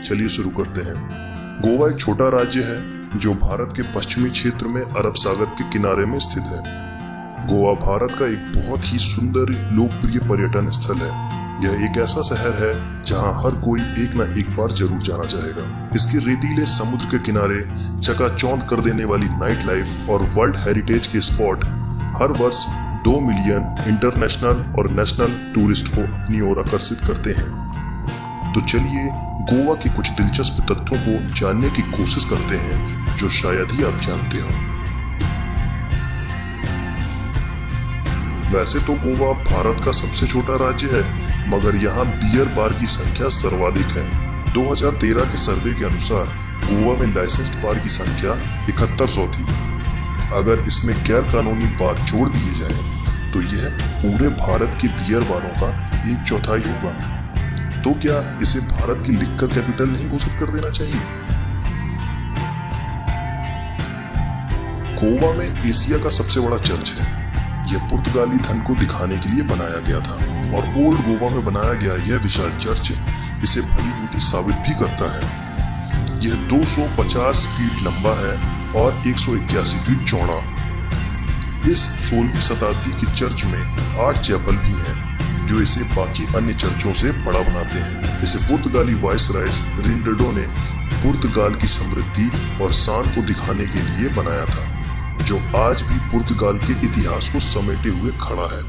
चलिए शुरू करते हैं। गोवा एक छोटा राज्य है जो भारत के पश्चिमी क्षेत्र में अरब सागर के किनारे में स्थित है। गोवा भारत का एक बहुत ही सुंदर लोकप्रिय पर्यटन स्थल है। यह एक ऐसा शहर है जहां हर कोई एक न एक बार जरूर जाना चाहेगा। इसके रेतीले समुद्र के किनारे चकाचौंध कर देने वाली नाइट लाइफ और वर्ल्ड हेरिटेज के स्पॉट हर वर्ष 2 मिलियन इंटरनेशनल और नेशनल टूरिस्ट को अपनी ओर आकर्षित करते हैं। तो चलिए गोवा के कुछ दिलचस्प तथ्यों को जानने की कोशिश करते हैं जो शायद ही आप जानते हो। वैसे तो गोवा भारत का सबसे छोटा राज्य है, मगर यहाँ बियर बार की संख्या सर्वाधिक है। 2013 के सर्वे के अनुसार गोवा में लाइसेंस्ड बार की संख्या 7100 थी। अगर इसमें गैर कानूनी बार जोड़ दिए जाएं, तो यह पूरे भारत के बियर बारों का 1/4 होगा। तो क्या इसे भारत की लिक्कर कैपिटल नहीं घोषित कर देना चाहिए? गोवा में एशिया का सबसे बड़ा चर्च है। यह पुर्तगाली धन को दिखाने के लिए बनाया गया था और ओल्ड गोवा में बनाया गया यह विशाल चर्च इसे भलीभांति साबित भी करता है। यह 250 फीट लंबा है और 181 फीट चौड़ा। इस 16वीं शताब्दी के चर्च में 8 चैपल भी हैं, जो इसे बाकी अन्य चर्चों से बड़ा बनाते हैं। इसे पुर्तगाली वाइसराय रिनल्डो ने पुर्तगाल की समृद्धि और शान को दिखाने के लिए बनाया था, जो आज भी पुर्तगाल के इतिहास को समेटे हुए खड़ा है।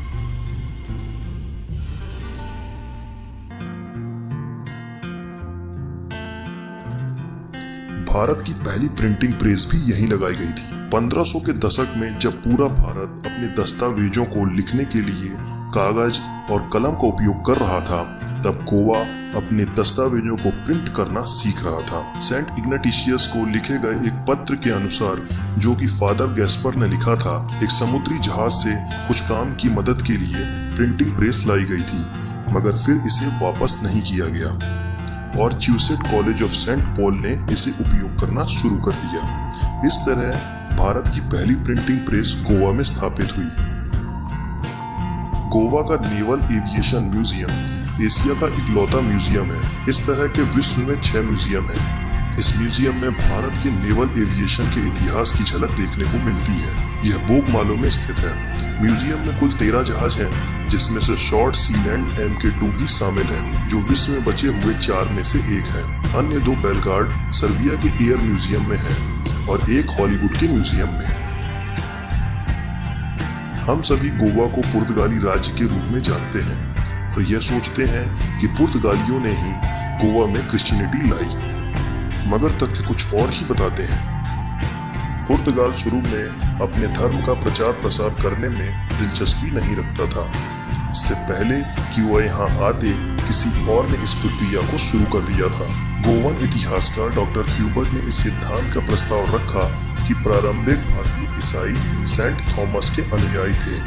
भारत की पहली प्रिंटिंग प्रेस भी यहीं लगाई गई थी। 1500 के दशक में जब पूरा भारत अपने दस्तावेजों को लिखने के लिए कागज और कलम का उपयोग कर रहा था, तब गोवा अपने दस्तावेजों को प्रिंट करना सीख रहा था। सेंट इग्नाटिशियस को लिखे गए एक पत्र के अनुसार, जो कि फादर गैस्पर ने लिखा था, एक समुद्री जहाज से कुछ काम की मदद के लिए प्रिंटिंग प्रेस लाई गई थी, मगर फिर इसे वापस नहीं किया गया और च्यूसेट कॉलेज ऑफ सेंट पॉल ने इसे उपयोग करना शुरू कर दिया। इस तरह भारत की पहली प्रिंटिंग प्रेस गोवा में स्थापित हुई। गोवा का नेवल एविएशन म्यूजियम एशिया का इकलौता म्यूजियम है। इस तरह के विश्व में 6 म्यूजियम हैं। इस म्यूजियम में भारत के नेवल एविएशन के इतिहास की झलक देखने को मिलती है। यह बोगमालो में स्थित है। म्यूजियम में कुल 13 जहाज हैं, जिसमें से शॉर्ट सीलैंड MK2 भी शामिल है, जो विश्व में बचे हुए 4 में से एक है। अन्य 2 बेलगार्ड सर्बिया के एयर म्यूजियम में है और एक हॉलीवुड के म्यूजियम में। हम सभी गोवा को पुर्तगाली राज्य के रूप में जानते हैं और यह सोचते हैं कि पुर्तगालियों ने ही गोवा में क्रिश्चियनिटी लाई, मगर तथ्य कुछ और ही बताते हैं। पुर्तगाल शुरू में अपने धर्म का प्रचार प्रसार करने में दिलचस्पी नहीं रखता था। इससे पहले कि वह यहाँ आते, किसी और ने इस प्रक्रिया को शुरू कर दिया था। गोवन इतिहासकार डॉक्टर ह्यूबर्ट ने इस सिद्धांत का प्रस्ताव रखा कि प्रारंभिक भारतीय ईसाई सेंट थॉमस के अनुयायी थे,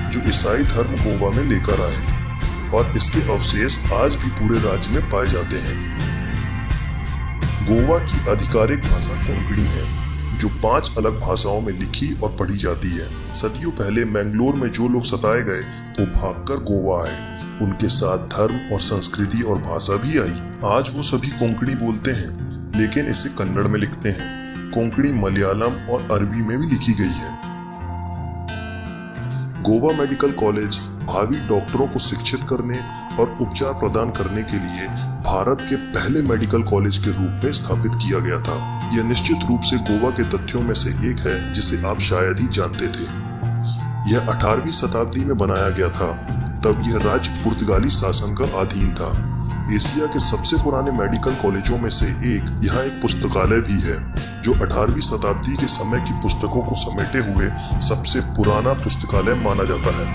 जो ईसाई धर्म गोवा में लेकर आए, और इसके अवशेष आज भी पूरे राज्य में पाए जाते हैं। गोवा की आधिकारिक भाषा कोंकणी है, जो 5 अलग भाषाओं में लिखी और पढ़ी जाती है। सदियों पहले मैंगलोर में जो लोग सताए गए, वो भागकर गोवा आए। उनके साथ धर्म और संस्कृति और भाषा भी आई। आज वो सभी कोंकणी बोलते हैं, लेकिन इसे कन्नड़ में लिखते हैं। कोंकणी मलयालम और अरबी में भी लिखी गई है। गोवा मेडिकल कॉलेज भावी डॉक्टरों को शिक्षित करने और उपचार प्रदान करने के लिए भारत के पहले मेडिकल कॉलेज के रूप में स्थापित किया गया था। यह निश्चित रूप से गोवा के तथ्यों में से एक है जिसे आप शायद ही जानते थे। यह 18वीं शताब्दी में बनाया गया था। तब यह राज्य पुर्तगाली शासन का अधीन था। एशिया के सबसे पुराने मेडिकल कॉलेजों में से एक यहाँ एक पुस्तकालय भी है, जो 18वीं शताब्दी के समय की पुस्तकों को समेटे हुए सबसे पुराना पुस्तकालय माना जाता है।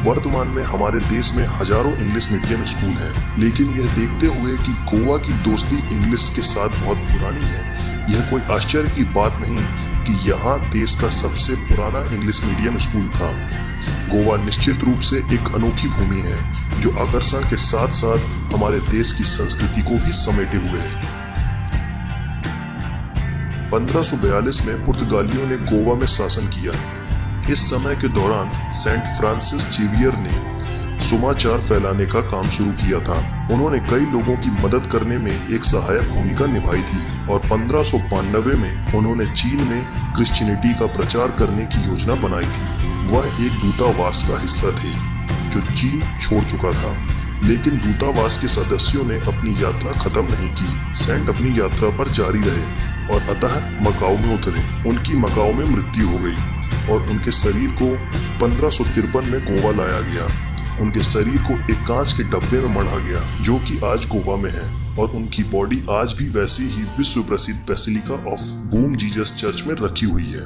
वर्तमान में हमारे देश में हजारों इंग्लिश मीडियम स्कूल हैं, लेकिन यह देखते हुए कि गोवा की दोस्ती इंग्लिश के साथ बहुत पुरानी है, यह कोई आश्चर्य की बात नहीं कि यहाँ देश का सबसे पुराना इंग्लिश मीडियम स्कूल था। गोवा निश्चित रूप से एक अनोखी भूमि है, जो आकर्षण के साथ साथ हमारे देश की संस्कृति को भी समेटे हुए है। 1542 में पुर्तगालियों ने गोवा में शासन किया। इस समय के दौरान सेंट फ्रांसिस जेवियर ने समाचार फैलाने का काम शुरू किया था। उन्होंने कई लोगों की मदद करने में एक सहायक भूमिका निभाई थी और 1592 में उन्होंने चीन में क्रिश्चियनिटी का प्रचार करने की योजना बनाई थी। वह एक दूतावास का हिस्सा थे जो चीन छोड़ चुका था, लेकिन दूतावास के सदस्यों ने अपनी यात्रा खत्म नहीं की। सेंट अपनी यात्रा पर जारी रहे और अतः मकाओ में उतरे। उनकी मकाओ में मृत्यु हो गई और उनके शरीर को 1553 में गोवा लाया गया। उनके शरीर को एक कांच के डब्बे में मढ़ा गया जो कि आज गोवा में है और उनकी बॉडी आज भी वैसी ही विश्व प्रसिद्ध basilica of boom Jesus church में रखी हुई है।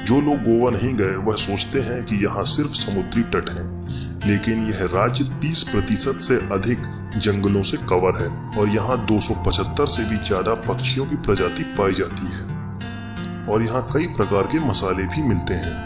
जो लोग गोवा नहीं गए वह सोचते हैं कि यहाँ सिर्फ समुद्री तट है, लेकिन यह राज्य 30% से अधिक जंगलों से कवर है और यहाँ 275 से भी ज्यादा पक्षियों की प्रजाति पाई जाती है और यहाँ कई प्रकार के मसाले भी मिलते हैं।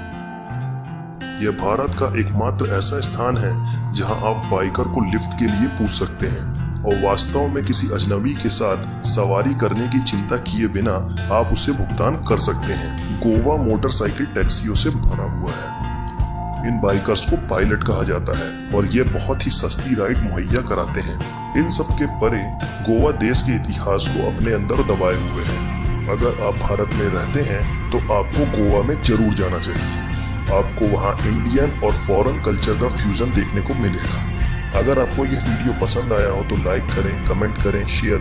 यह भारत का एकमात्र ऐसा स्थान है जहां आप बाइकर को लिफ्ट के लिए पूछ सकते हैं और वास्तव में किसी अजनबी के साथ सवारी करने की चिंता किए बिना आप उसे भुगतान कर सकते हैं। गोवा मोटरसाइकिल टैक्सियों से भरा हुआ है। इन बाइकर्स को पायलट कहा जाता है और ये बहुत ही सस्ती राइड मुहैया कराते हैं। इन सब के परे गोवा देश के इतिहास को अपने अंदर दबाए हुए है। अगर आप भारत में रहते हैं तो आपको गोवा में जरूर जाना चाहिए। आपको वहाँ इंडियन और फॉरेन कल्चर का फ्यूजन देखने को मिलेगा। अगर आपको यह वीडियो पसंद आया हो तो लाइक करें, कमेंट करें, शेयर